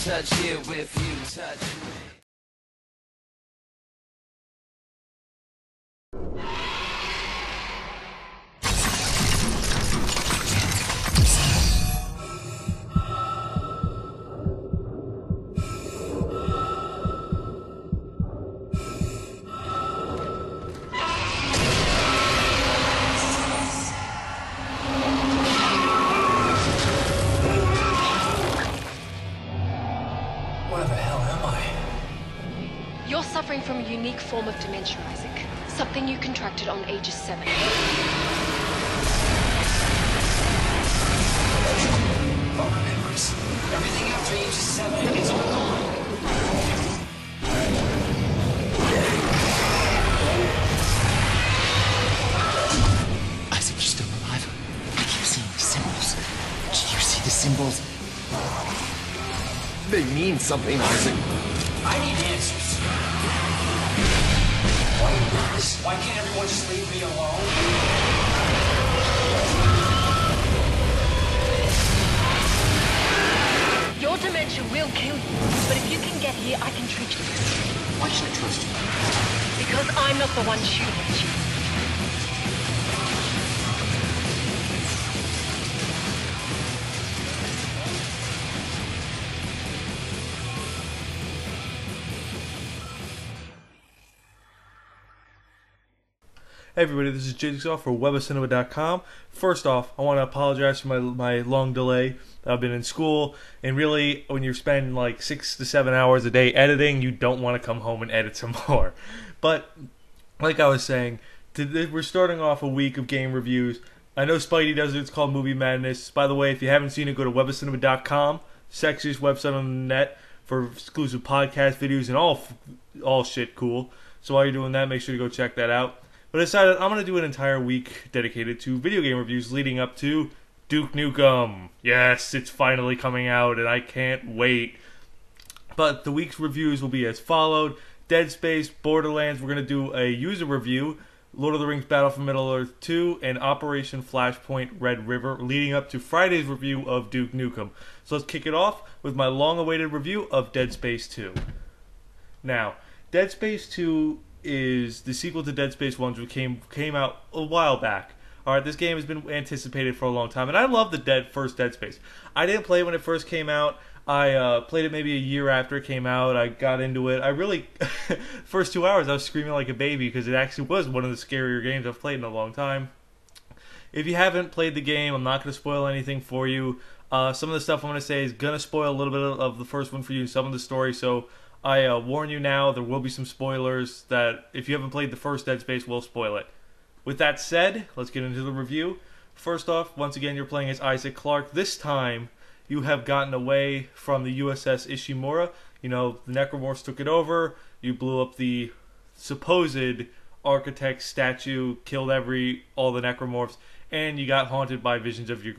Touch here with you, touch me. Where the hell am I? You're suffering from a unique form of dementia, Isaac. Something you contracted on ages 7. Phone memories. Everything after age 7, it's all gone. Isaac, you're still alive. I keep seeing the symbols. Do you see the symbols? They mean something, Isaac. I need answers. Why do this? Why can't everyone just leave me alone? Your dementia will kill you, but if you can get here, I can treat you. Why should I trust you? Because I'm not the one shooting at you. Hey everybody, this is Jigsaw for webacinema.com. First off, I want to apologize for my long delay. I've been in school, and really, when you're spending like 6 to 7 hours a day editing, you don't want to come home and edit some more. But, like I was saying, we're starting off a week of game reviews. I know Spidey does it, it's called Movie Madness. By the way, if you haven't seen it, go to webacinema.com, sexiest website on the net for exclusive podcast videos and all shit cool. So while you're doing that, make sure to go check that out. But I decided I'm going to do an entire week dedicated to video game reviews leading up to Duke Nukem. Yes, it's finally coming out, and I can't wait. But the week's reviews will be as followed. Dead Space, Borderlands, we're going to do a user review. Lord of the Rings Battle for Middle-earth 2, and Operation Flashpoint Red River, leading up to Friday's review of Duke Nukem. So let's kick it off with my long-awaited review of Dead Space 2. Now, Dead Space 2 is the sequel to Dead Space 1, which came out a while back. Alright, this game has been anticipated for a long time, and I love the first Dead Space. I didn't play it when it first came out. I played it maybe a year after it came out. I got into it. I really, first 2 hours, I was screaming like a baby because it actually was one of the scarier games I've played in a long time. If you haven't played the game, I'm not going to spoil anything for you. Some of the stuff I'm going to say is going to spoil a little bit of the first one for you, some of the story, so I warn you now, there will be some spoilers that, if you haven't played the first Dead Space, will spoil it. With that said, let's get into the review. First off, once again, you're playing as Isaac Clarke. This time, you have gotten away from the USS Ishimura. You know, the Necromorphs took it over, you blew up the supposed architect statue, killed all the Necromorphs, and you got haunted by visions of your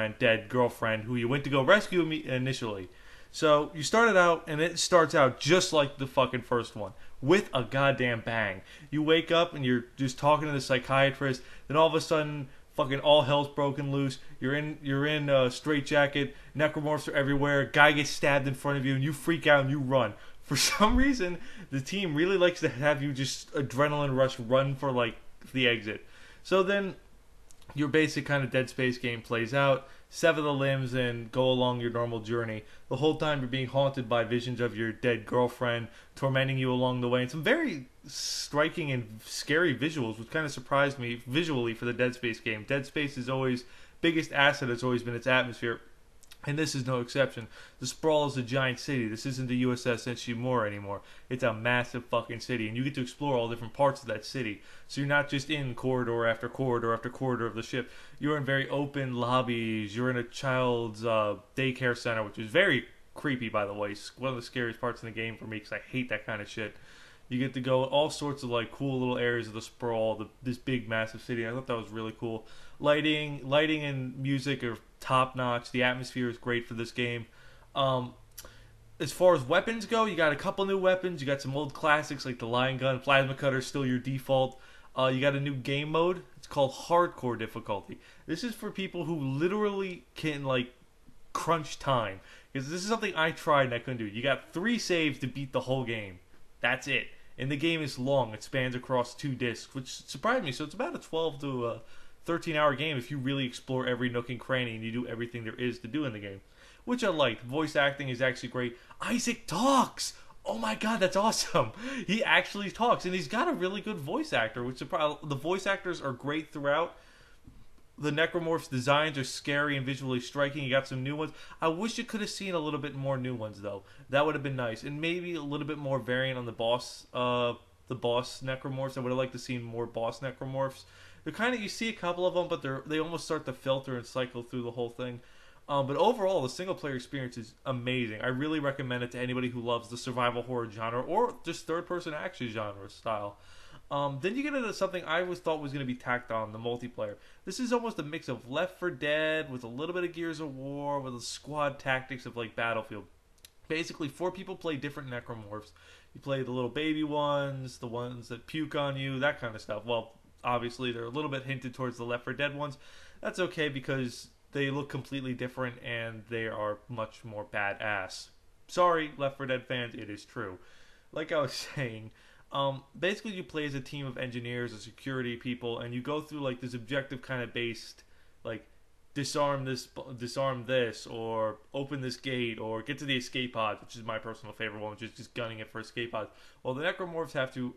dead girlfriend, who you went to go rescue initially. So, you started out, and it starts out just like the fucking first one, with a goddamn bang. You wake up, and you're just talking to the psychiatrist, then all of a sudden, fucking all hell's broken loose, you're in a straitjacket, necromorphs are everywhere, guy gets stabbed in front of you, and you freak out and you run. For some reason, the team really likes to have you just adrenaline rush run for, like, the exit. So then, your basic kind of Dead Space game plays out, sever the limbs and go along your normal journey. The whole time you're being haunted by visions of your dead girlfriend, tormenting you along the way, and some very striking and scary visuals, which kind of surprised me visually for the Dead Space game. Dead Space's biggest asset has always been its atmosphere, and this is no exception. The Sprawl is a giant city. This isn't the USS Ishimura anymore. It's a massive fucking city, and you get to explore all different parts of that city. So you're not just in corridor after corridor after corridor of the ship. You're in very open lobbies. You're in a child's daycare center, which is very creepy, by the way. It's one of the scariest parts in the game for me, because I hate that kind of shit. You get to go all sorts of like cool little areas of the Sprawl, this big massive city. I thought that was really cool. Lighting and music are top notch. The atmosphere is great for this game. As far as weapons go, you got a couple new weapons. You got some old classics like the Lion Gun, Plasma Cutter, still your default. You got a new game mode. It's called hardcore difficulty. This is for people who literally can like crunch time, because this is something I tried and I couldn't do. You got 3 saves to beat the whole game. That's it. And the game is long. It spans across 2 discs, which surprised me. So it's about a 12 to 13-hour game if you really explore every nook and cranny and you do everything there is to do in the game, which I liked. Voice acting is actually great. Isaac talks. Oh my god, that's awesome. He actually talks, and he's got a really good voice actor, which the voice actors are great throughout. The Necromorphs' designs are scary and visually striking. You got some new ones. I wish you could have seen a little bit more new ones, though. That would have been nice. And maybe a little bit more variant on the boss Necromorphs. I would have liked to see more boss Necromorphs. They're kind of, you see a couple of them, but they almost start to filter and cycle through the whole thing. But overall, the single-player experience is amazing. I really recommend it to anybody who loves the survival horror genre or just third-person action genre style. Then you get into something I always thought was going to be tacked on, the multiplayer. This is almost a mix of Left 4 Dead with a little bit of Gears of War with the squad tactics of like Battlefield. Basically, 4 people play different Necromorphs. You play the little baby ones, the ones that puke on you, that kind of stuff. Well, obviously, they're a little bit hinted towards the Left 4 Dead ones. That's okay because they look completely different and they are much more badass. Sorry, Left 4 Dead fans, it is true. Like I was saying, basically you play as a team of engineers or security people, and you go through like this objective kind of based, like disarm this, or open this gate, or get to the escape pod, which is my personal favorite one, which is just gunning it for escape pods. Well, the Necromorphs have to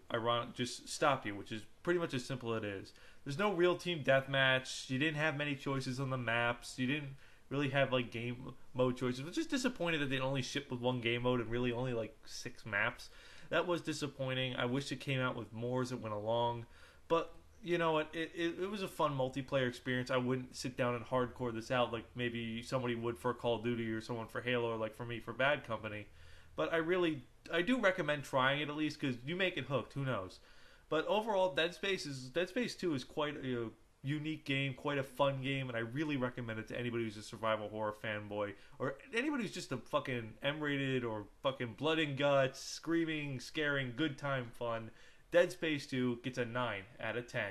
just stop you, which is pretty much as simple as it is. There's no real team deathmatch. You didn't have many choices on the maps. You didn't really have like game mode choices. I was just disappointed that they only shipped with 1 game mode and really only like 6 maps. That was disappointing. I wish it came out with more as it went along. But you know what? It was a fun multiplayer experience. I wouldn't sit down and hardcore this out like maybe somebody would for Call of Duty or someone for Halo, or like for me for Bad Company. But I do recommend trying it at least, because you make it hooked. Who knows? But overall, Dead Space 2 is quite a unique game, quite a fun game, and I really recommend it to anybody who's a survival horror fanboy, or anybody who's just a fucking M-rated or fucking blood and guts, screaming, scaring, good time fun. Dead Space 2 gets a 9 out of 10.